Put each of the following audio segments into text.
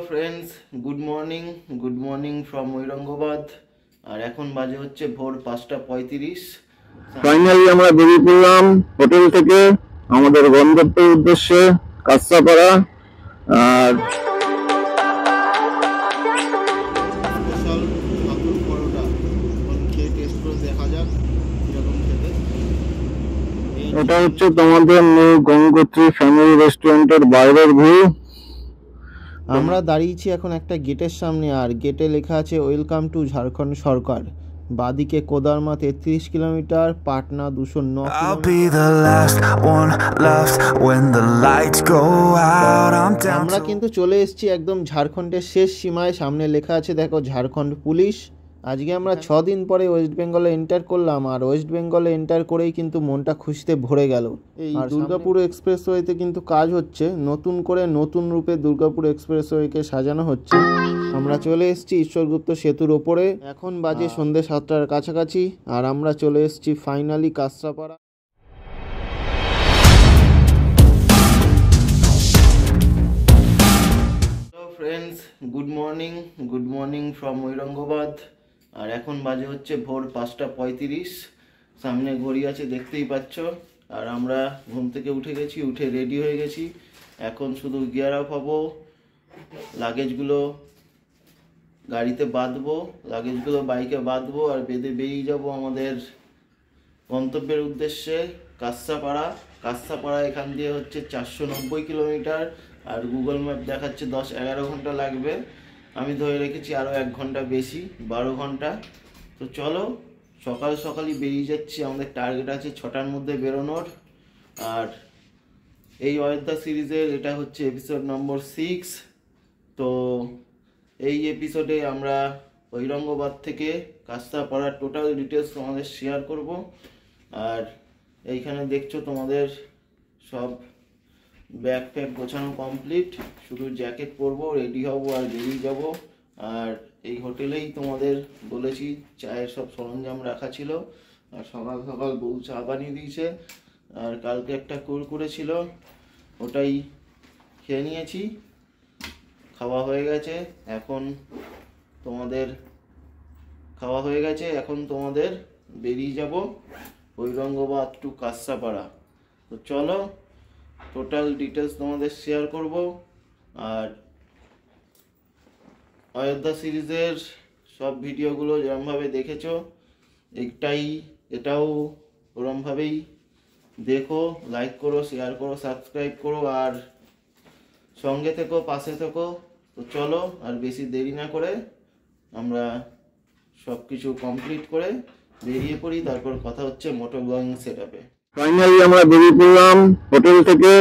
Friends, good morning from Aurangabad. আর এখন বাজে হচ্ছে ভোর 5:35। ফাইনালি আমরা বেরিয়ে পড়লাম হোটেল থেকে আমাদের গন্তব্যের উদ্দেশ্যে কাঁচরাপাড়া। আর স্পেশাল ঠাকুর পরোটা খেয়ে টেস্ট করে দেখা যাক কিরকম খেতে। এটা হচ্ছে তোমাদের নিউ গঙ্গোত্রী ফ্যামিলি রেস্টুরেন্টের বাইরের ভিউ। আমরা দাঁড়িয়েছি এখন একটা গেটের সামনে, আর গেটে লেখা আছে ওয়েলকাম টু ঝাড়খণ্ড সরকার। বাদিকে কোদারমা 33 কিলোমিটার, পাটনা 209 কিলোমিটার। আমরা কিন্তু চলে এসেছি একদম ঝাড়খণ্ডের শেষ সীমায়। সামনে লেখা আছে দেখো ঝাড়খণ্ড পুলিশ। আজকে আমরা 6 দিন পরে ওয়েস্ট বেঙ্গলে এন্টার করলাম, আর ওয়েস্ট বেঙ্গলে এন্টার করেই কিন্তু মনটা খুশিতে ভরে গেল। আর দুর্গাপুর এক্সপ্রেসওয়েতে কিন্তু কাজ হচ্ছে, নতুন করে নতুন রূপে দুর্গাপুর এক্সপ্রেসওয়েকে সাজানো হচ্ছে। আমরা চলে এসেছি ঈশ্বরগুপ্ত সেতুর ওপরে। এখন বাজে সন্ধ্যে 7টার কাছাকাছি, আর আমরা চলে এসেছি finally Kanchrapara. Friends, good morning from Aurangabad. আর এখন বাজে হচ্ছে ভোর 5:35। সামনে ঘড়ি আছে দেখতেই পাচ্ছ। আর আমরা ঘুম থেকে উঠে রেডি হয়ে গেছি। এখন শুধু গিয়ার আপ হবো, লাগেজগুলো গাড়িতে বাঁধবো, লাগেজগুলো বাইকে বাঁধবো, আর বেঁধে বেরিয়ে যাব আমাদের গন্তব্যের উদ্দেশ্যে কাঁচরাপাড়া। এখান দিয়ে হচ্ছে 490 কিলোমিটার, আর গুগল ম্যাপ দেখাচ্ছে 10-11 ঘন্টা লাগবে। আমি ধরে রেখেছি আরও 1 ঘন্টা বেশি, 12 ঘন্টা। তো চলো সকালই বেরিয়ে যাচ্ছি। আমাদের টার্গেট আছে 6টার মধ্যে বেরোনোর। আর এই অযোধ্যা সিরিজের এটা হচ্ছে এপিসোড নম্বর 6। তো এই এপিসোডে আমরা ঐরঙ্গাবাদ থেকে কাঁচরাপাড়ার টোটাল ডিটেলস তোমাদের শেয়ার করব। আর এইখানে দেখছো তোমাদের সব ব্যাগ প্যাক গোছানো কমপ্লিট, শুধু জ্যাকেট পরবো, রেডি হব আর বেরিয়ে যাব। আর এই হোটেলেই তোমাদের বলেছি চায়ের সব সরঞ্জাম রাখা ছিল। আর সকাল বউ চা বানিয়ে দিয়েছে, আর কালকে একটা কুরকুরে ছিল, ওটাই খেয়ে নিয়েছি, খাওয়া হয়ে গেছে। এখন তোমাদের বেরিয়ে যাব ঐরঙ্গাবাদ টু কাঁচরাপাড়া। তো চলো টোটাল ডিটেলস তোমাদের শেয়ার করব। আর অযোধ্যা সিরিজের সব ভিডিওগুলো যেরকমভাবে দেখেছো এটাও ওরমভাবেই দেখো, লাইক করো, শেয়ার করো, সাবস্ক্রাইব করো, আর সঙ্গে থেকো, পাশে থেকো। তো চলো আর বেশি দেরি না করে আমরা সব কিছু কমপ্লিট করে বেরিয়ে পড়ি। তারপর কথা হচ্ছে মোটর ব্লগিং সেটআপে। ফাইনালি আমরা বেরিয়ে পড়লাম হোটেল থেকে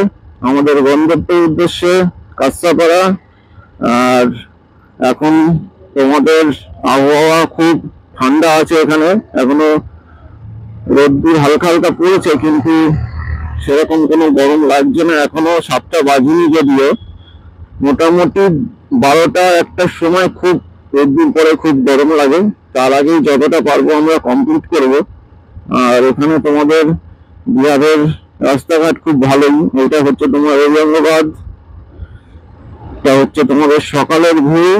আমাদের গন্তব্যের উদ্দেশ্যে কাঁচরাপাড়া। আর এখন তোমাদের আবহাওয়া খুব ঠান্ডা আছে, এখানে এখনো রোদ্দুর হালকা হালকা পড়েছে, কিন্তু সেরকম কোনো গরম লাগছে না। এখনো 7টা বাজিনি, যদিও মোটামুটি 12টা-1টার সময় খুব রোদ্দুর পরে খুব গরম লাগে। তার আগেই যতটা পারবো আমরা কমপ্লিট করব। আর এখানে তোমাদের বিহারের রাস্তাঘাট খুব ভালোই। এটা হচ্ছে তোমার ঔরঙ্গাবাদ, এটা হচ্ছে তোমাদের সকালের ভিউ।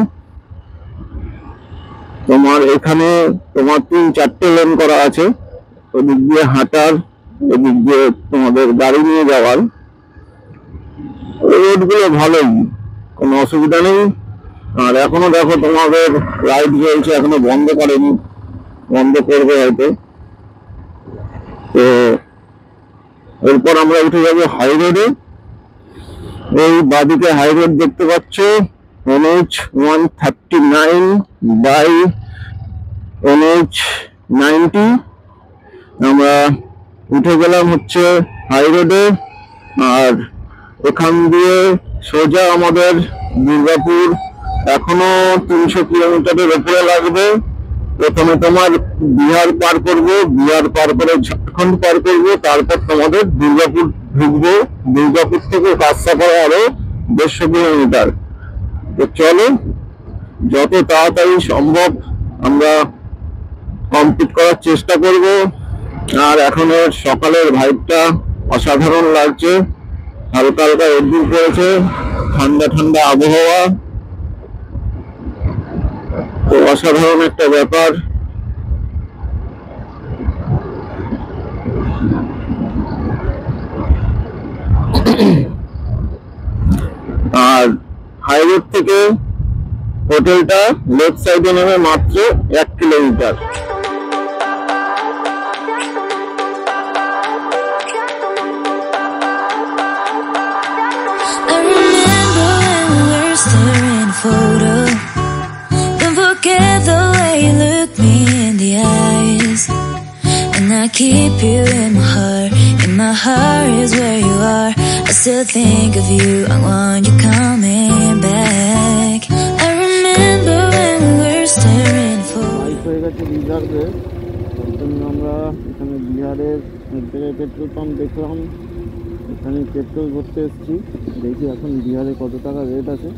তোমার এখানে তোমার 3-4টে লেন করা আছে, ওদিক দিয়ে হাঁটার, এদিক দিয়ে তোমাদের গাড়ি নিয়ে যাওয়ার। রোডগুলো ভালোই, কোনো অসুবিধা নেই। আর এখনো দেখো তোমাদের লাইট জ্বলছে, এখনো বন্ধ করেনি, বন্ধ করবে হয়তো। তো এরপর আমরা উঠে যাবো হাই রোডে। এই বাদিকে হাই রোড দেখতে পাচ্ছ, NH 139 বাই NH 90। আমরা উঠে গেলাম হচ্ছে হাই রোডে। আর এখান দিয়ে সোজা আমাদের দুর্গাপুর এখনো 300 কিলোমিটারের উপরে লাগবে। প্রথমে তোমার বিহার পার করবো, বিহার পার করে ঝাড়খণ্ড পার করবো, তারপর তোমাদের দুর্গাপুর ঢুকবো। দুর্গাপুর থেকে কাঁচরাপাড়া আরো 150 কিলোমিটার। তো চলো যত তাড়াতাড়ি সম্ভব আমরা কমপ্লিট করার চেষ্টা করব। আর এখনের সকালের ভাইবটা অসাধারণ লাগছে, হালকা হালকা রোদ্দুর পড়েছে, ঠান্ডা ঠান্ডা আবহাওয়া। তো অসাধারণ একটা ব্যাপার। আর হাই রোড থেকে হোটেলটা লেফট সাইডে নেমে মাত্র 1 kilometre. I remember when we were staring a photo. Don't forget the way you look me in the eyes. And I keep you in my heart. In my heart is where you are. I still think of you. I want you coming back. I remember when we were staring a photo. Bike হয়ে গেছে রিজার্ভে, তার জন্য আমরা এখানে বিহারের এক জায়গায় পেট্রোল পাম্প দেখলাম, এখানে পেট্রোল ভরতে এসেছি। দেখি এখন বিহারে কত টাকা রেট আছে।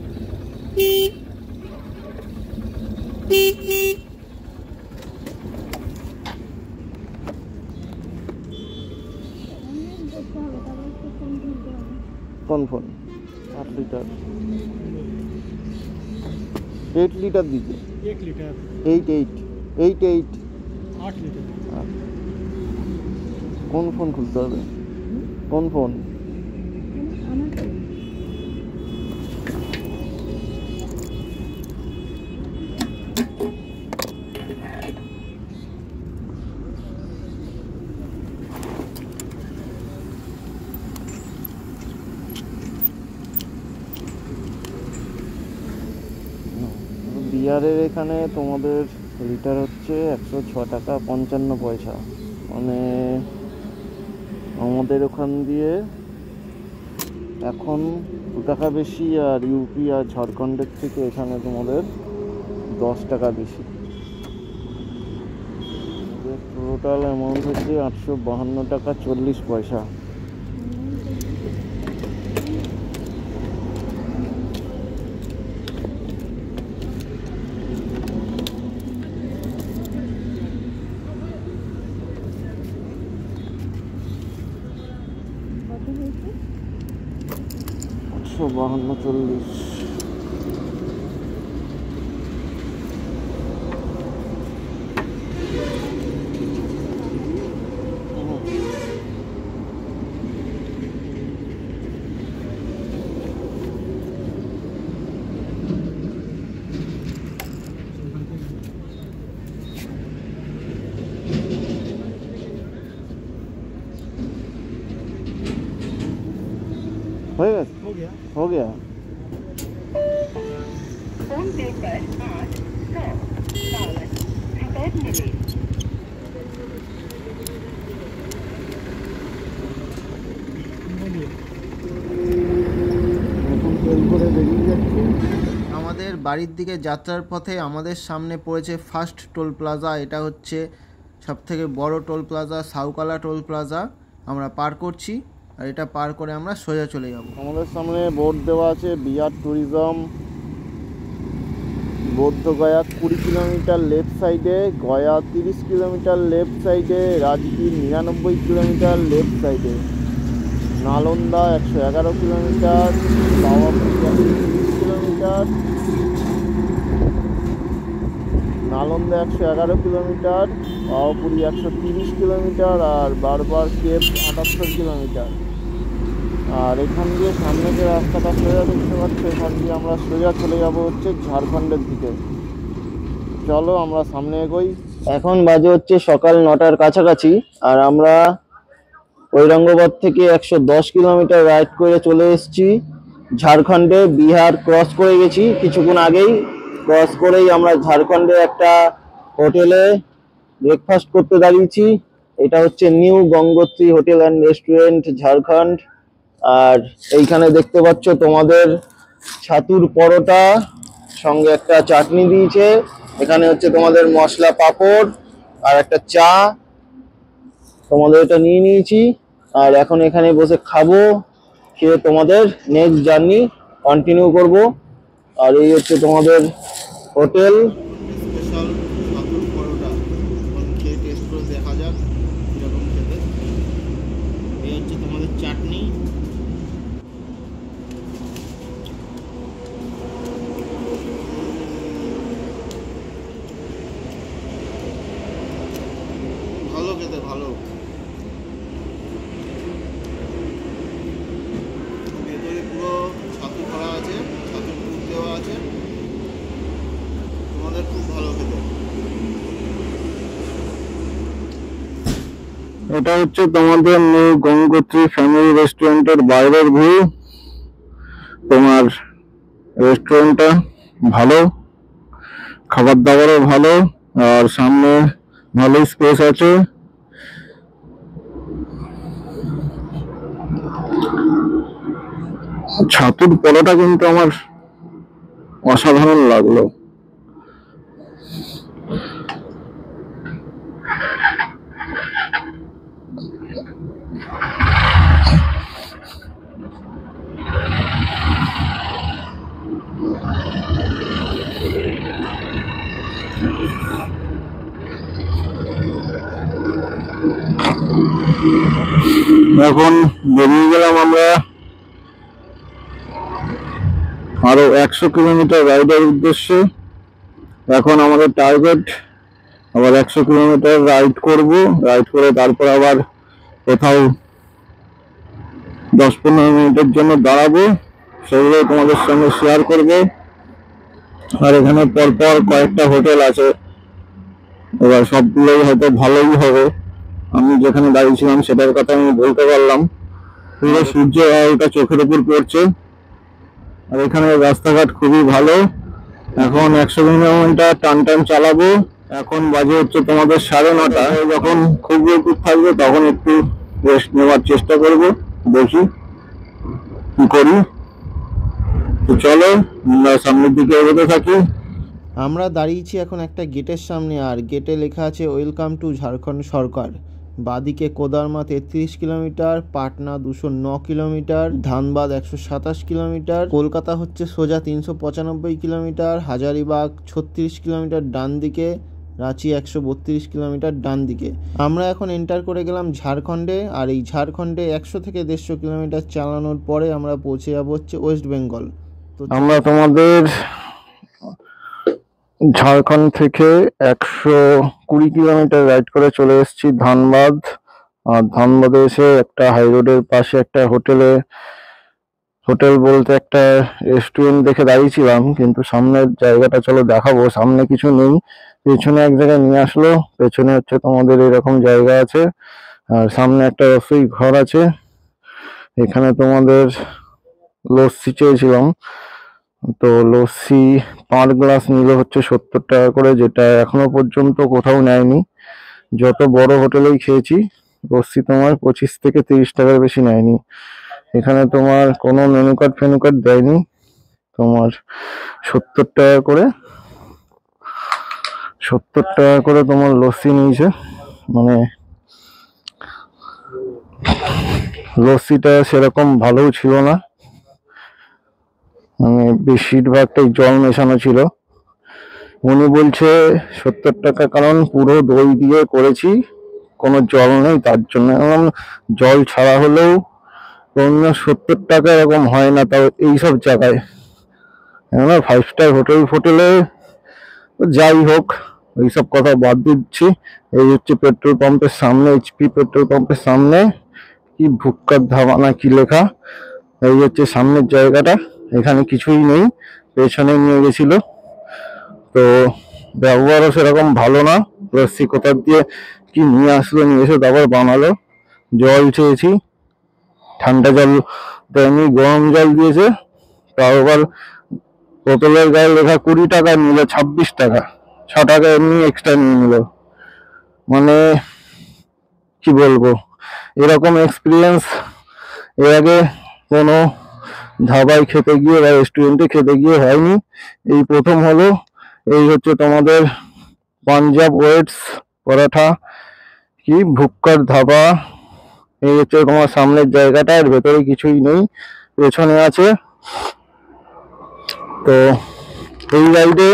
কনফার্ম 8 লিটার 8 লিটার দিতে 1 लीटर 8 8 लीटर। কোন ফোন খুলতে হবে? কোন ফোন? বিহারের এখানে তোমাদের লিটার হচ্ছে 106 টাকা 55 পয়সা, মানে আমাদের ওখান দিয়ে এখন 2 টাকা বেশি, আর ইউপি আর ঝাড়খণ্ডের থেকে এখানে তোমাদের 10 টাকা বেশি। টোটাল অ্যামাউন্ট হচ্ছে 852 টাকা 40 পয়সা। कत हয়েছে? 852 40। हो गया हो गया। हो गया। फोन पे पर 8 9 मिले। बोलिए। এখন তেল করে বেরিয়ে যাচ্ছি। আমাদের বাড়ির দিকে যাত্রার পথে আমাদের সামনে পড়েছে ফার্স্ট টোল প্লাজা। এটা হচ্ছে সবথেকে বড় টোল প্লাজা, সাউকালা টোল প্লাজা। আমরা পার করছি, আর এটা পার করে আমরা সোজা চলে যাব। আমাদের সামনে বোর্ড দেওয়া আছে বিহার ট্যুরিজম বৌদ্ধগয়া 20 কিলোমিটার লেফট সাইডে, গয়া 30 কিলোমিটার লেফট সাইডে, রাজগীর 99 কিলোমিটার লেফট সাইডে, Nalanda 111 kilometre, Pawapuri 130 kilometre, Nalanda 111 kilometre, Pawapuri 130 kilometre, আর বারবার কেপ 78 কিলোমিটার। আর এখান দিয়ে সামনে যে রাস্তাটা সোজা দেখতে পাচ্ছি, এখান দিয়ে আমরা সোজা চলে যাব হচ্ছে ঝাড়খণ্ডের দিকে। চলো আমরা সামনে এগোই। এখন বাজে হচ্ছে সকাল 9টার কাছাকাছি, আর আমরা ঔরঙ্গাবাদ থেকে 110 কিলোমিটার রাইড করে চলে এসেছি ঝাড়খণ্ডে। বিহার ক্রস করে গেছি কিছুক্ষণ আগেই। ক্রস করেই আমরা ঝাড়খণ্ডে একটা হোটেলে ব্রেকফাস্ট করতে দাঁড়িয়েছি। এটা হচ্ছে new Gangotri hotel and restaurant Jharkhand. আর এইখানে দেখতে পাচ্ছ তোমাদের ছাতুর পরোটা, সঙ্গে একটা চাটনি দিয়েছে। এখানে হচ্ছে তোমাদের মশলা পাঁপড় আর একটা চা। তোমাদের এটা নিয়ে নিয়েছি, আর এখন এখানে বসে খাবো। খেয়ে তোমাদের নেক্সট জার্নি কন্টিনিউ করব। আর এই হচ্ছে তোমাদের হোটেল। স্পেশাল ছাতুর পরোটা খেয়ে টেস্ট করে দেখা যাক কীরকম খেতে। এই হচ্ছে তোমাদের চাটনি। আছে, তোমাদের খুব ভালো খেতে। এটা হচ্ছে তোমাদের নিউ গঙ্গোত্রী ফ্যামিলি রেস্টুরেন্টের বাইরের ভিউ। তোমার রেস্টুরেন্টটা ভালো, খাবার দাবারও ভালো, আর সামনে ভালো স্পেস আছে। ছাতুর পরোটা কিন্তু আমার অসাধারণ লাগলো। এখন বেরিয়ে গেলাম আমরা আরো 100 কিলোমিটার রাইডের উদ্দেশ্যে। এখন আমাদের টার্গেট আবার 100 কিলোমিটার রাইড করব, রাইড করে তারপর আবার কোথাও 10-15 মিনিটের জন্য দাঁড়াবো, সেগুলো তোমাদের সঙ্গে শেয়ার করব। আর এখানে পরপর কয়েকটা হোটেল আছে, এবার সবগুলোই হয়তো ভালোই হবে। আমি যেখানে দাঁড়িয়েছিলাম সেটার কথা আমি বলতে পারলাম। পুরো সূর্য আলোটা চোখের উপর পড়ছে, আর এখানে রাস্তাঘাট খুবই ভালো। এখন 100 কিলোমিটার টান টান চালাবো। এখন বাজে হচ্ছে তোমাদের 9:30। যখন খুব রোদ থাকবে তখন একটু রেস্ট নেওয়ার চেষ্টা করব, দেখি কি করি। তো চলো আমরা সামনের দিকে এগোতে থাকি। আমরা দাঁড়িয়েছি এখন একটা গেটের সামনে, আর গেটে লেখা আছে ওয়েলকাম টু ঝাড়খণ্ড সরকার। বাদিকে কোদারমা 33 kilometre, Patna 209 kilometre, Dhanbad 127 kilometre, Kolkata হচ্ছে সোজা 395 কিলোমিটার, হাজারিবাগ 36 কিলোমিটার ডান দিকে, রাঁচি 132 কিলোমিটার ডান দিকে। আমরা এখন এন্টার করে গেলাম ঝাড়খণ্ডে, আর এই ঝাড়খণ্ডে 100 থেকে 150 কিলোমিটার চালানোর পরে আমরা পৌঁছে যাবো হচ্ছে ওয়েস্ট বেঙ্গল। তো আমরা তোমাদের ঝাড়খণ্ড থেকে 120 কিলোমিটার রাইড করে চলে এসেছি ধানবাদ। আর ধানবাদে এসে একটা হাই রোডের পাশে একটা হোটেল বলতে একটা রেস্টুরেন্ট দেখে দাঁড়িয়েছিলাম, কিন্তু সামনের জায়গাটা চলো দেখাবো। সামনে কিছু নেই, পেছনে এক জায়গায় নিয়ে আসলো। পেছনে হচ্ছে তোমাদের এরকম জায়গা আছে, আর সামনে একটা রসোই ঘর আছে। এখানে তোমাদের লস্যি চেয়েছিলাম, তো লস্যি পার গ্লাস নিলে হচ্ছে 70 টাকা করে, যেটা এখনো পর্যন্ত কোথাও নেয়নি। যত বড় হোটেলেই খেয়েছি লস্যি তোমার 25 থেকে 30 টাকার বেশি নেয়নি। এখানে তোমার কোনো মেনু কার্ড ফেনু কার্ড দেয়নি, তোমার 70 টাকা করে 70 টাকা করে তোমার লস্যি নিয়েছে। মানে লস্যিটা সেরকম ভালোও ছিল না, মানে বেশিরভাগটাই জল মেশানো ছিল। উনি বলছে 70 টাকা, কারণ পুরো দই দিয়ে করেছি, কোনো জল নেই তার জন্য। জল ছাড়া হলেও 70 টাকা এরকম হয় না, তাও এইসব জায়গায়। 5 স্টার হোটেলে যাই হোক, এইসব কথা বাদ দিচ্ছি। এই হচ্ছে পেট্রোল পাম্পের সামনে, এইচপি পেট্রোল পাম্পের সামনে কি ভুক্কার ধাবা না কি লেখা। এই হচ্ছে সামনের জায়গাটা, এখানে কিছুই নেই, পেছনে নিয়ে গেছিল। তো ব্যবহারও সেরকম ভালো না। লস্যি কোথা দিয়ে কি নিয়ে আসলো, নিয়ে এসে তারপর বানালো। জল চেয়েছি, ঠান্ডা জল দেয়নি, গরম জল দিয়েছে। তাও আবার বোতলের গায়ে লেখা 20 টাকা, নিল 26 টাকা, 6 টাকা এমনি এক্সট্রা নিয়ে নিল। মানে কি বলবো, এরকম এক্সপিরিয়েন্স এর আগে কোনো ধাবায় খেতে গিয়ে বা রেস্টুরেন্টে খেতে গিয়ে হয়নি, এই প্রথম হলো। এই হচ্ছে তোমাদের পাঞ্জাব ওয়েটস পরোটা, কি ভুক্কার ধাবা। এই হচ্ছে তোমার সামনের জায়গাটা, এর ভেতরে কিছুই নেই, পেছনে আছে। তো এই রাইডে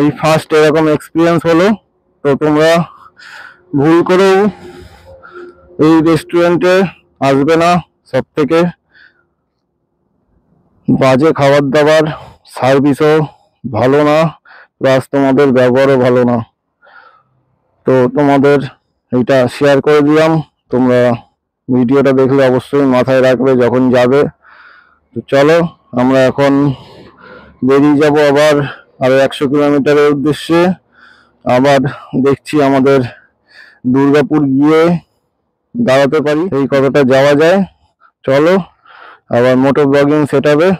এই ফার্স্ট এরকম এক্সপিরিয়েন্স হলো। তো তোমরা ভুল করেও এই রেস্টুরেন্টে আসবে না, সব থেকে বাজে খাবার দাবার, সার্ভিসও ভালো না, প্লাস তোমাদের ব্যবহারও ভালো না। তো তোমাদের এইটা শেয়ার করে দিলাম, তোমরা ভিডিওটা দেখলে অবশ্যই মাথায় রাখবে যখন যাবে। তো চলো আমরা এখন বেরিয়ে যাব আবার আরো 100 কিলোমিটারের উদ্দেশ্যে। আবার দেখছি আমাদের দুর্গাপুর গিয়ে দাঁড়াতে পারি, এই কতটা যাওয়া যায়। চলো আবার মোটর ব্লগিং সেটআপে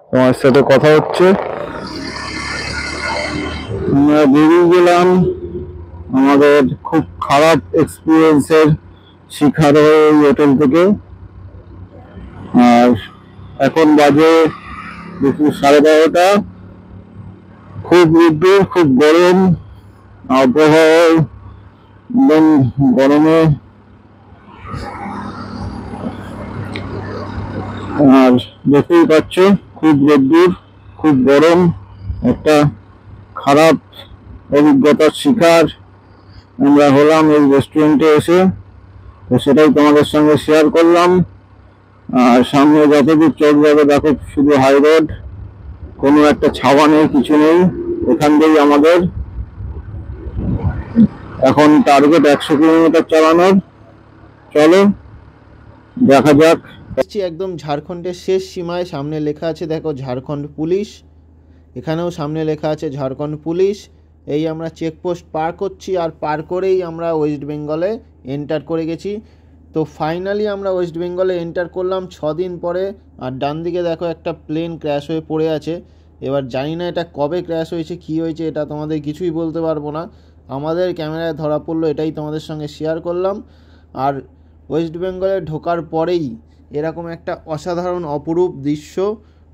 তোমার সাথে কথা হচ্ছে। আমরা বেরিয়ে গেলাম আমাদের খুব খারাপ এক্সপিরিয়েন্সের শিকার হয়ে এই হোটেল থেকে। আর এখন বাজে দুপুর 12:30। খুব রোদ্দুর, খুব গরম আবহাওয়া, একদম গরমে। আর দেখতেই পাচ্ছ খুব রোদ্দুর, খুব গরম, একটা খারাপ অভিজ্ঞতার শিকার আমরা হলাম এই রেস্টুরেন্টে এসে। তো সেটাই তোমাদের সঙ্গে শেয়ার করলাম। আর সামনে যতদূর চোখ যাবে দেখো শুধু হাই রোড, কোনো একটা ছাওয়া নেই, কিছু নেই। এখান থেকেই আমাদের এখন টার্গেট 100 কিলোমিটার চালানোর। চলো দেখা যাক। একদম ঝাড়খণ্ডের শেষ সীমায়, সামনে লেখা আছে দেখো ঝাড়খণ্ড পুলিশ, এখানেও সামনে লেখা আছে ঝাড়খণ্ড পুলিশ। এই আমরা চেকপোস্ট পার করছি, আর পার করেই আমরা ওয়েস্ট বেঙ্গলে এন্টার করে গেছি। তো ফাইনালি আমরা ওয়েস্ট বেঙ্গলে এন্টার করলাম 6 দিন পরে। আর ডান দিকে দেখো একটা প্লেন ক্র্যাশ হয়ে পড়ে আছে। এবার জানি না এটা কবে ক্র্যাশ হয়েছে, কী হয়েছে, এটা তোমাদের কিছুই বলতে পারবো না। আমাদের ক্যামেরায় ধরা পড়লো, এটাই তোমাদের সঙ্গে শেয়ার করলাম। আর ওয়েস্ট বেঙ্গলে ঢোকার পরেই এরকম একটা অসাধারণ অপরূপ দৃশ্য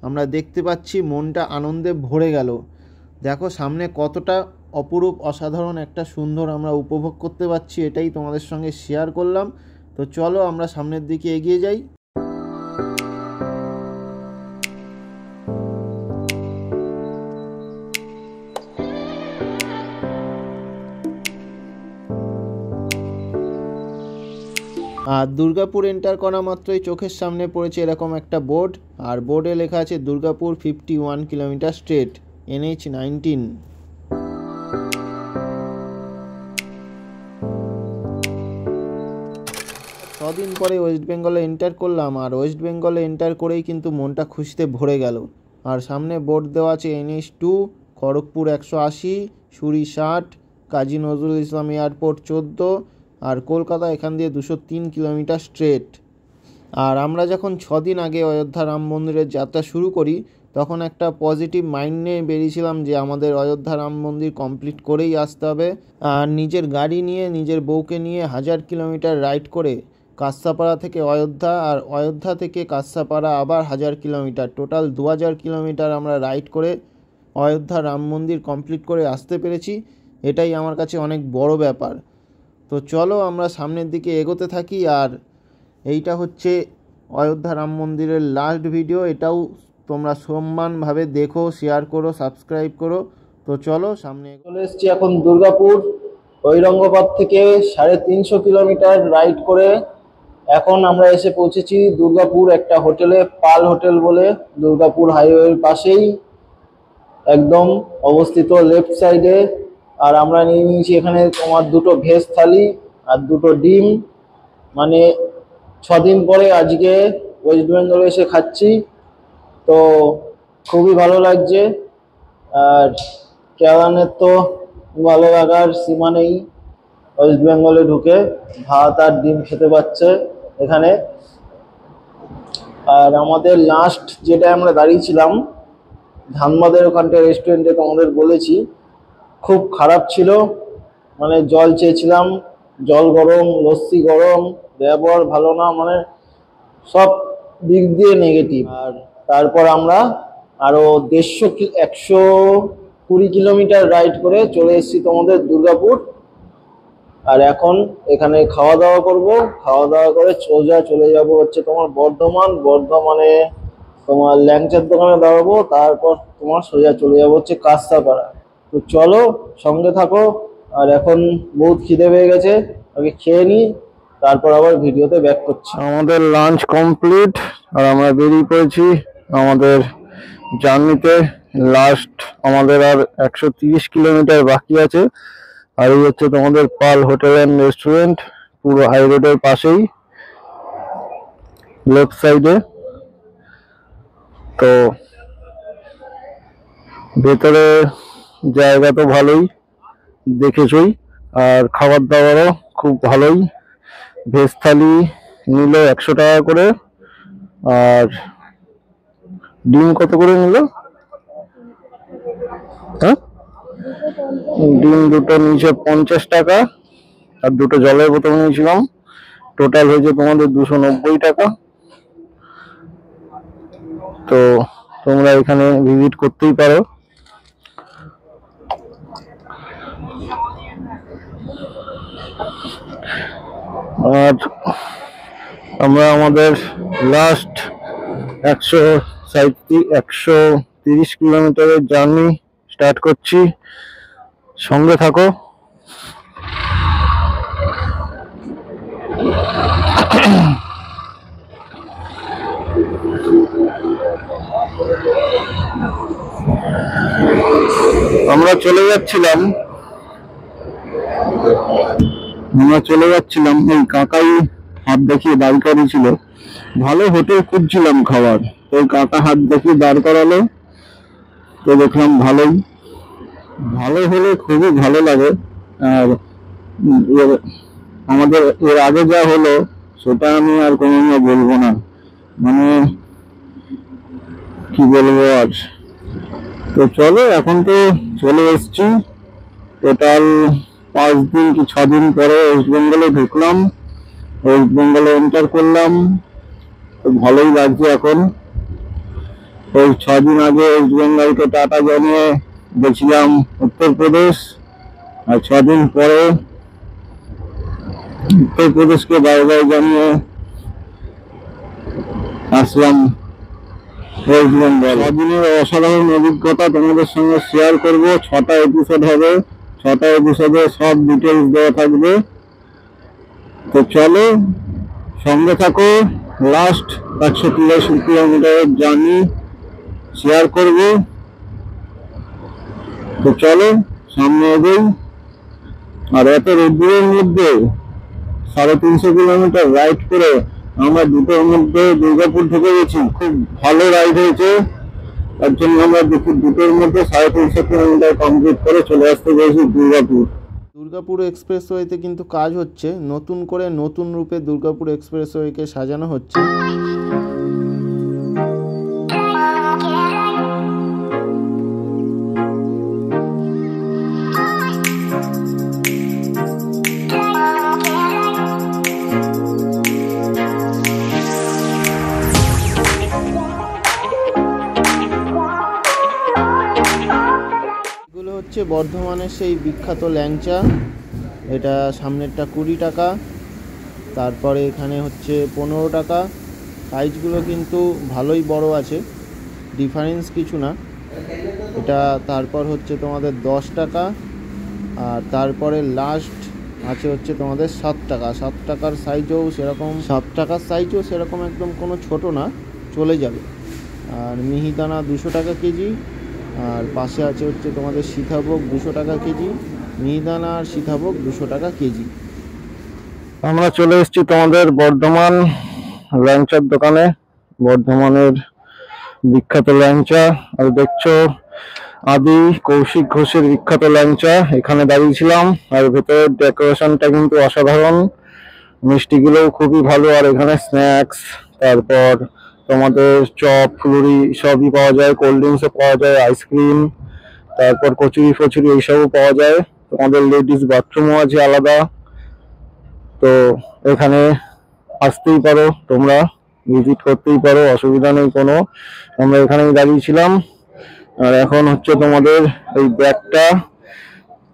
আমরা দেখতে পাচ্ছি, মনটা আনন্দে ভরে গেল। দেখো সামনে কতটা অপরূপ অসাধারণ একটা সুন্দর আমরা উপভোগ করতে পারছি, এটাই তোমাদের সঙ্গে শেয়ার করলাম। তো চলো আমরা সামনের দিকে এগিয়ে যাই। আর দুর্গাপুর এন্টার করা মাত্রই চোখের সামনে পড়েছে এরকম একটা বোর্ড, আর বোর্ডে লেখা আছে দুর্গাপুর 51 কিলোমিটার স্ট্রেট NH-19। ছদিন পরে ওয়েস্ট বেঙ্গলে এন্টার করলাম, আর ওয়েস্ট বেঙ্গলে এন্টার করেই কিন্তু মনটা খুশিতে ভরে গেল। আর সামনে বোর্ড দেওয়া আছে NH-2, খড়গপুর 180, সুরি 60, কাজী নজরুল ইসলাম এয়ারপোর্ট 14, আর কলকাতা এখান দিয়ে 203 কিলোমিটার স্ট্রেট। আর আমরা যখন 6 দিন আগে অযোধ্যা রাম মন্দিরের যাত্রা শুরু করি, তখন একটা পজিটিভ মাইন্ড নিয়ে বেরিয়েছিলাম যে আমাদের অযোধ্যা রাম মন্দির কমপ্লিট করেই আসতে হবে। আর নিজের গাড়ি নিয়ে, নিজের বউকে নিয়ে 1000 কিলোমিটার রাইড করে কাঁসাপাড়া থেকে অযোধ্যা, আর অযোধ্যা থেকে কাঁসাপাড়া আবার 1000 কিলোমিটার, টোটাল 2000 কিলোমিটার আমরা রাইড করে অযোধ্যা রাম মন্দির কমপ্লিট করে আসতে পেরেছি। এটাই আমার কাছে অনেক বড় ব্যাপার। তো চলো আমরা সামনের দিকে এগোতে থাকি। আর এইটা হচ্ছে অযোধ্যা রাম মন্দিরের লাস্ট ভিডিও, এটাও তোমরা সম্মানভাবে দেখো, শেয়ার করো, সাবস্ক্রাইব করো। তো চলো সামনে চলে এসেছি এখন দুর্গাপুর। ঐরঙ্গাবাদ থেকে 350 কিলোমিটার রাইড করে এখন আমরা এসে পৌঁছেছি দুর্গাপুর একটা হোটেলে, পাল হোটেল বলে, দুর্গাপুর হাইওয়ের পাশেই একদম অবস্থিত লেফট সাইডে। আর আমরা নিয়ে নিয়েছি এখানে তোমার 2টো ভেজ থালি আর 2টো ডিম। মানে 6 দিন পরে আজকে ওয়েস্ট বেঙ্গলে এসে খাচ্ছি, তো খুবই ভালো লাগছে। আর কেরালানের তো ভালো লাগার সীমা নেই, ওয়েস্ট বেঙ্গলে ঢুকে ভাত আর ডিম খেতে পাচ্ছে এখানে। আর আমাদের লাস্ট যেটা আমরা দাঁড়িয়েছিলাম ধানবাদের ওখানটা রেস্টুরেন্টে, তোমাদের বলেছি খুব খারাপ ছিল। মানে জল চেয়েছিলাম, জল গরম, লস্যি গরম, ব্যবহার ভালো না, মানে সব দিক দিয়ে নেগেটিভ। আর তারপর আমরা আরও 120 কিলোমিটার রাইড করে চলে এসেছি তোমাদের দুর্গাপুর। আর এখন এখানে খাওয়া দাওয়া করব, খাওয়া দাওয়া করে সোজা চলে যাব হচ্ছে তোমার বর্ধমানে তোমার ল্যাংচার দোকানে দাঁড়াবো, তারপর তোমার সোজা চলে যাব হচ্ছে কাঁসাপাড়া। তো চলো সঙ্গে থাকো। আর এখন বহুত খিদে পেয়ে গেছে, আগে খেয়ে নিই, তারপর আবার ভিডিওতে ব্যাক করছি। আমাদের লাঞ্চ কমপ্লিট আর আমরা বেরিয়ে পড়েছি আমাদের জার্নিতে। লাস্ট আমাদের আর 130 কিলোমিটার বাকি আছে। আর এই হচ্ছে তোমাদের পাল হোটেল অ্যান্ড রেস্টুরেন্ট, পুরো হাই রোডের পাশেই লেফট সাইডে। তো ভেতরে জায়গা তো ভালোই দেখেছই, আর খাবার দাবারও খুব ভালোই। ভেজ থালি নিল 100 টাকা করে, আর ডিম কত করে নিল? হ্যাঁ, ডিম দুটো নিচে 50 টাকা, আর দুটো জলের বোতল নিয়েছিলাম। টোটাল হয়েছে তোমাদের 290 টাকা। তো তোমরা এখানে ভিজিট করতেই পারো। আর আমরা আমাদের লাস্ট 130 কিলোমিটারের জার্নি স্টার্ট করছি। সঙ্গে থাকো। আমরা চলে যাচ্ছিলাম এই কাকাই হাত দেখিয়ে দাঁড় করিয়েছিল। ভালো হোটেল খুঁজছিলাম খাবার, তো কাকা হাত দেখিয়ে দাঁড় করালো, তো দেখলাম ভালো হলে খুবই ভালো লাগে। আর আমাদের এর আগে যা হলো সেটা আমি আর কোনোদিনও বলবো না, মানে কি বলবো আর। তো চলো, এখন তো চলে এসছি। টোটাল 5 দিন কি 6 দিন পরে ওয়েস্ট বেঙ্গলে ঢুকলাম, ওয়েস্ট বেঙ্গলে এন্টার করলাম। তো ভালোই লাগছে এখন। ওই 6 দিন আগে ওয়েস্ট বেঙ্গলকে টাটা জানিয়ে গেছিলাম উত্তরপ্রদেশ, আর 6 দিন পরে উত্তরপ্রদেশকে বাই বাই জানিয়ে আসলাম ওয়েস্ট বেঙ্গল। 6 দিনের অসাধারণ অভিজ্ঞতা তোমাদের সঙ্গে শেয়ার করব। 6টা এপিসোড হবে, 6টা এপিসোডে সব ডিটেলস দেওয়া থাকবে। তো চলো সঙ্গে থাকো। লাস্ট 183 কিলোমিটারের জার্নি শেয়ার করব। তো চলো সামনে এগোই। আর এত রোদ্দুরের মধ্যে 350 কিলোমিটার রাইড করে আমরা দুটোর মধ্যে দুর্গাপুর ঢুকে গেছি। খুব ভালো রাইড হয়েছে, তার জন্য আমরা দুটোর মধ্যে 350 কিলোমিটার কমপ্লিট করে চলে আসতে পেরেছি দুর্গাপুর। দুর্গাপুর এক্সপ্রেসওয়েতে কিন্তু কাজ হচ্ছে, নতুন করে নতুন রূপে দুর্গাপুর এক্সপ্রেসওয়েকে সাজানো হচ্ছে। এগুলো হচ্ছে বর্ধমানের সেই বিখ্যাত ল্যাংচা। এটা সামনেরটা 20 টাকা, তারপরে এখানে হচ্ছে 15 টাকা। সাইজগুলো কিন্তু ভালোই বড় আছে, ডিফারেন্স কিছু না। এটা তারপর হচ্ছে তোমাদের 10 টাকা, আর তারপরে লাস্ট আছে হচ্ছে তোমাদের 7 টাকা। 7 টাকার সাইজও সেরকম একদম কোনো ছোট না, চলে যাবে। আর মিহিদানা 200 টাকা কেজি, আর পাশে আছে হচ্ছে তোমাদের সীতাভোগ 200 টাকা কেজি। মিহিদানা আর সীতাভোগ 200 টাকা কেজি। আমরা চলে এসেছি তোমাদের বর্ধমান ল্যাংচার দোকানে, বর্ধমানের বিখ্যাত ল্যাংচা। আর দেখছো আদি কৌশিক ঘোষের বিখ্যাত ল্যাংচা। এখানে দাঁড়িয়েছিলাম, আর ভেতরের ডেকোরেশনটা কিন্তু অসাধারণ, মিষ্টিগুলোও খুবই ভালো। আর এখানে স্ন্যাক্স, তারপর তোমাদের চপ ফুলুরি সবই পাওয়া যায়, কোল্ড ড্রিঙ্কসও পাওয়া যায়, আইসক্রিম, তারপর কচুরি ফচুরি এইসবও পাওয়া যায়। তোমাদের লেডিস বাথরুমও আছে আলাদা। তো এখানে আসতেই পারো, তোমরা ভিজিট করতেই পারো, অসুবিধা নেই কোনো। আমরা এখানেই দাঁড়িয়েছিলাম। আর এখন হচ্ছে তোমাদের এই ব্যাগটা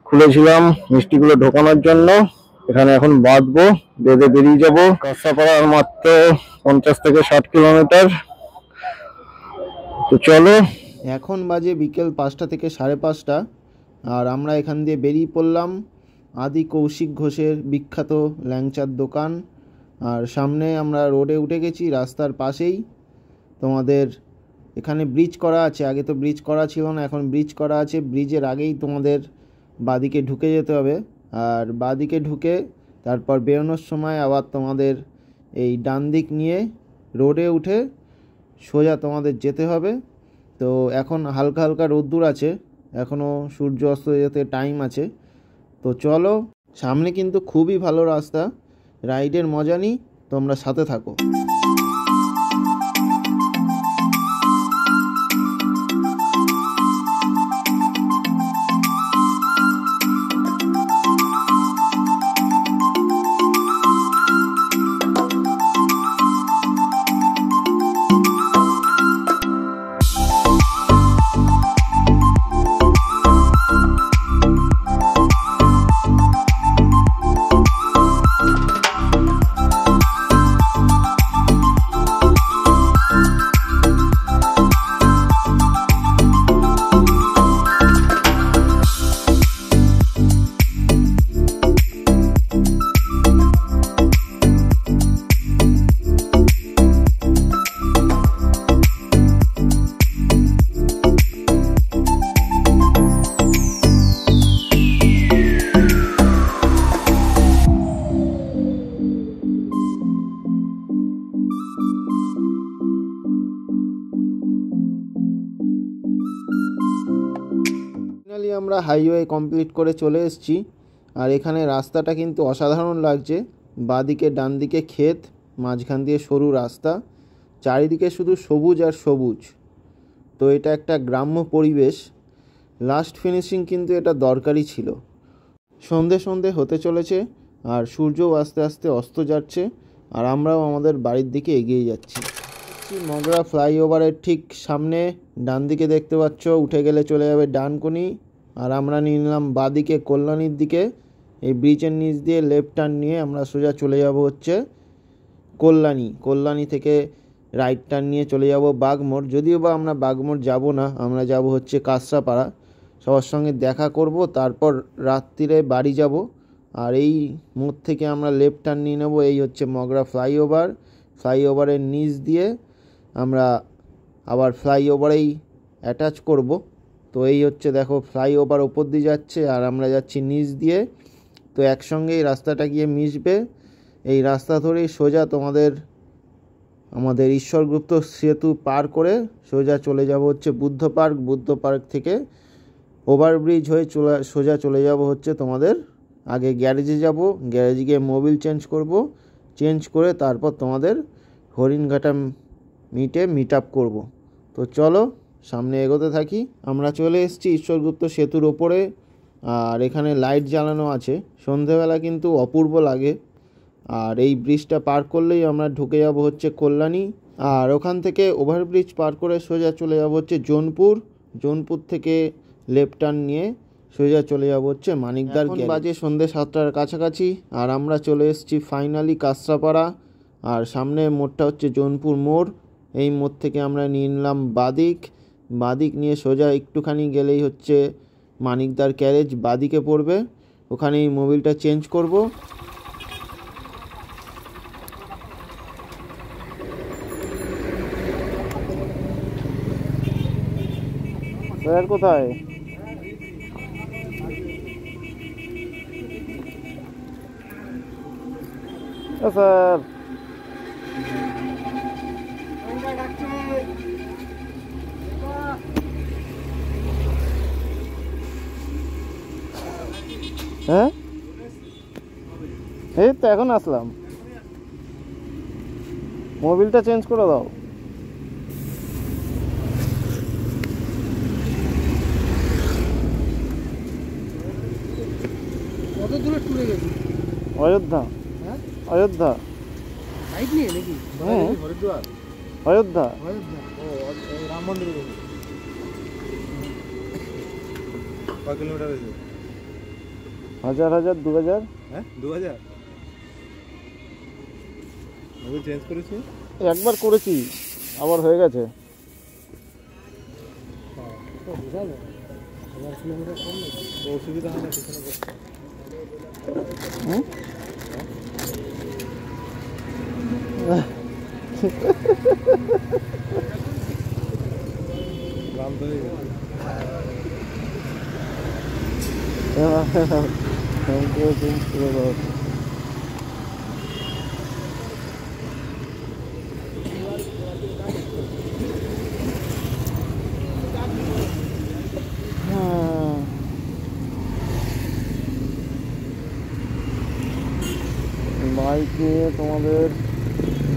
খুলেছিলাম মিষ্টিগুলো ঢোকানোর জন্য। এখানে এখন বাঁধবো, বেঁধে বেরিয়ে যাবো। কাঁসাপাড়ার মাত্র 50 থেকে 60 কিলোমিটার। তো চলো, এখন বাজে বিকেল 5টা থেকে 5:30, আর আমরা এখান দিয়ে বেরিয়ে পড়লাম আদি কৌশিক ঘোষের বিখ্যাত ল্যাংচার দোকান। আর সামনে আমরা রোডে উঠে গেছি, রাস্তার পাশেই। তোমাদের এখানে ব্রিজ করা আছে, আগে তো ব্রিজ করা ছিল না, এখন ব্রিজ করা আছে। ব্রিজের আগেই তোমাদের বাঁদিকে ঢুকে যেতে হবে, আর বাঁদিকে ঢুকে তারপর বেরোনোর সময় আবার তোমাদের এই ডান দিক নিয়ে রোডে উঠে সোজা তোমাদের যেতে হবে। তো এখন হালকা হালকা রোদ্দুর আছে, এখনও সূর্য অস্ত যেতে টাইম আছে। তো চলো, সামনে কিন্তু খুবই ভালো রাস্তা, রাইডের মজা নিই, তোমরা সাথে থাকো। ফাইনালি আমরা হাইওয়ে কমপ্লিট করে চলে এসেছি। আর এখানে রাস্তাটা কিন্তু অসাধারণ লাগছে, বাঁদিকে ডান দিকে ক্ষেত, মাঝখান দিয়ে সরু রাস্তা, চারিদিকে শুধু সবুজ আর সবুজ। তো এটা একটা গ্রাম্য পরিবেশ। লাস্ট ফিনিশিং কিন্তু এটা দরকারি ছিল। সন্ধে সন্ধে হতে চলেছে আর সূর্যও আস্তে আস্তে অস্ত যাচ্ছে, আর আমরাও আমাদের বাড়ির দিকে এগিয়ে যাচ্ছি। মগরা ফ্লাইওভারের ঠিক সামনে ডান দিকে দেখতে পাচ্ছ, উঠে গেলে চলে যাবে ডানকুনি, আর আমরা নিয়ে নিলাম বাঁদিকে কল্যাণীর দিকে। এই ব্রিজের নিচ দিয়ে লেফট টার্ন নিয়ে আমরা সোজা চলে যাব হচ্ছে কল্যাণী থেকে রাইট টার্ন নিয়ে চলে যাব বাগমোড়। যদিও বা আমরা বাগমোড় যাব না, আমরা যাব হচ্ছে কাঁচরাপাড়া, সবার সঙ্গে দেখা করব, তারপর রাত্রিরে বাড়ি যাব। আর এই মোড় থেকে আমরা লেফট টার্ন নিয়ে নেব, এই হচ্ছে মগরা ফ্লাইওভারের নিচ দিয়ে আমরা আবার ফ্লাইওভারেই অ্যাটাচ করব। তো এই হচ্ছে দেখো, ফ্লাইওভার ওপর দিয়ে যাচ্ছে আর আমরা যাচ্ছি নিচ দিয়ে। তো একসঙ্গে এই রাস্তাটা গিয়ে মিশবে। এই রাস্তা ধরেই সোজা আমাদের ঈশ্বরগুপ্ত সেতু পার করে সোজা চলে যাব হচ্ছে বুদ্ধ পার্ক থেকে ওভারব্রিজ হয়ে সোজা চলে যাব হচ্ছে তোমাদের আগে গ্যারেজে যাব, গ্যারেজে গিয়ে মোবিল চেঞ্জ করে তারপর তোমাদের হরিণঘাটা মিট আপ করবো। তো চলো সামনে এগোতে থাকি। আমরা চলে এসেছি ঈশ্বরগুপ্ত সেতুর ওপরে, আর এখানে লাইট জ্বালানো আছে, সন্ধেবেলা কিন্তু অপূর্ব লাগে। আর এই ব্রিজটা পার করলেই আমরা ঢুকে যাব হচ্ছে কল্যাণী, আর ওখান থেকে ওভারব্রিজ পার করে সোজা চলে যাব হচ্ছে জোনপুর থেকে লেফট টার্ন নিয়ে সোজা চলে যাব হচ্ছে মানিকদার। বাজে সন্ধ্যে 7টার কাছাকাছি, আর আমরা চলে এসেছি ফাইনালি কাঁচরাপাড়া। আর সামনে মোড়টা হচ্ছে জোনপুর মোড়। এই মোড় থেকে আমরা নিয়ে নিলাম বাদিক নিয়ে সোজা একটুখানি গেলেই হচ্ছে মানিকদার ক্যারেজ, বাদিকে পড়বে, ওখানেই মোবিলটা চেঞ্জ করব। স্যার কোথায়? স্যার হ্যাঁ, এই তো এখন আসলাম, মোবিলটা চেঞ্জ করে দাও। কত দূরে টুরে গেছি? অযোধ্যা। হ্যাঁ, অযোধ্যা। বাইক নিয়ে নাকি? হ্যাঁ, হরিদ্বার। অযোধ্যা। ও, রাম মন্দিরে গেছি। কয় কিলোমিটার হয়েছে? 1000 2000। হ্যাঁ, 2000। মোবিল চেঞ্জ করেছি একবার করেছি, আবার হয়ে গেছে। অসুবিধা হয় না পিছনে বসতে? ক্লান্ত হয়ে গেছে।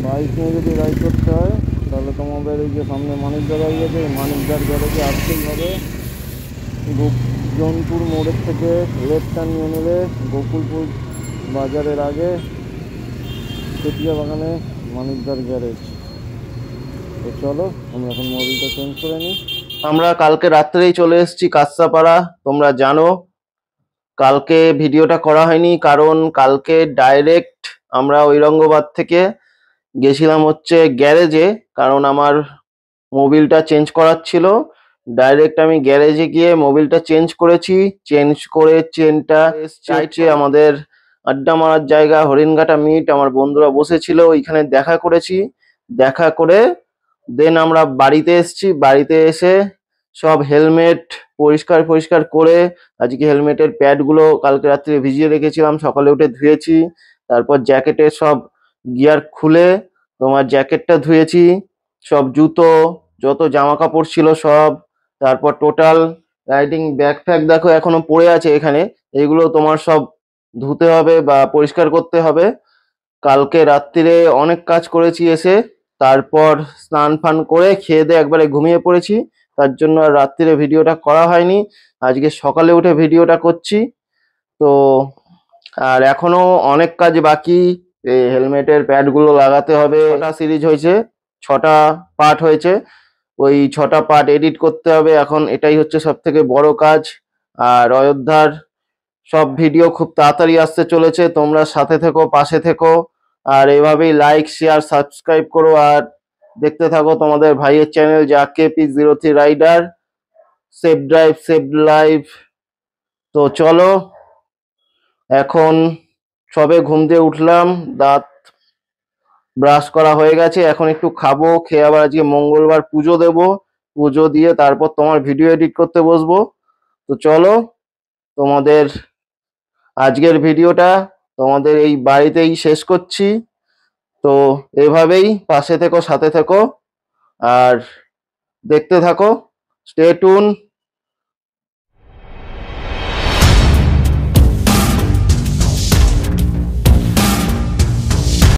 বাইক নিয়ে যদি রাইড করতে হয় তাহলে তোমাদের এই যে সামনে মানিকদা দাঁড়িয়ে গেছে, মানিকদার গ্যারেজে আসতেই হবে। গোপজনপুর মোড়ের থেকে লেফট টার্ন নিয়ে নিলে গোকুলপুর বাজারের আগে চেটিয়া বাগানে মানিকদার গ্যারেজ। তো চলো আমরা এখন মোবিলটা চেঞ্জ করে নিই। আমরা কালকে রাত্রেই চলে এসেছি কাঁচরাপাড়া। তোমরা জানো কালকে ভিডিওটা করা হয়নি কারণ কালকে ডাইরেক্ট আমরা ঔরঙ্গাবাদ থেকে গেছিলাম হচ্ছে গ্যারেজে, কারণ আমার মোবিলটা চেঞ্জ করার ছিল। ডাইরেক্ট আমি গ্যারেজে গিয়ে মোবিলটা চেঞ্জ করেছি, চেঞ্জ করে চেনটা এসছে আমাদের আড্ডা মারার জায়গা হরিণঘাটা মিট। আমার বন্ধুরা বসেছিল ওইখানে দেখা করেছি, দেখা করে দেন আমরা বাড়িতে এসেছি। বাড়িতে এসে সব হেলমেট পরিষ্কার করে, আজকে হেলমেটের প্যাডগুলো কালকে রাত্রে ভিজিয়ে রেখেছিলাম, সকালে উঠে ধুয়েছি। তারপর জ্যাকেটের সব গিয়ার খুলে তোমার জ্যাকেটটা ধুয়েছি, সব জুতো যত জামা কাপড় ছিল সব। তারপর টোটাল রাইডিং ব্যাগ ফ্যাগ দেখো এখনো পড়ে আছে এখানে, এগুলো তোমার সব ধুতে হবে বা পরিষ্কার করতে হবে। কালকে রাত্রিরে অনেক কাজ করেছি এসে, তারপর স্নান ফান করে খেয়ে দিয়ে একবারে ঘুমিয়ে পড়েছি, তার জন্য আর রাত্রিরে ভিডিওটা করা হয়নি। আজকে সকালে উঠে ভিডিওটা করছি। তো আর এখনো অনেক কাজ বাকি, এই হেলমেটের প্যাডগুলো লাগাতে হবে। 6টা সিরিজ হয়েছে, 6টা পার্ট হয়েছে, ওই 6টা পার্ট এডিট করতে হবে এখন, এটাই হচ্ছে সব থেকে বড় কাজ। আর অযোধ্যার সব ভিডিও খুব তাড়াতাড়ি আসতে চলেছে, তোমরা সাথে থেকো, পাশে থেকো, আর এভাবেই লাইক শেয়ার সাবস্ক্রাইব করো আর দেখতে থাকো তোমাদের ভাইয়ের চ্যানেল যা KP03 rider. Safe drive safe life. তো চলো, এখন সবে ঘুম দিয়ে উঠলাম, দাঁত ব্রাশ করা হয়ে গেছে, এখন একটু খাবো, খেয়ে আবার আজকে মঙ্গলবার পুজো দেব, পুজো দিয়ে তারপর তোমার ভিডিও এডিট করতে বসবো। তো চলো, তোমাদের আজকের ভিডিওটা তোমাদের এই বাড়িতেই শেষ করছি। তো এভাবেই পাশে থেকো, সাথে থেকো আর দেখতে থাকো, স্টে টুন।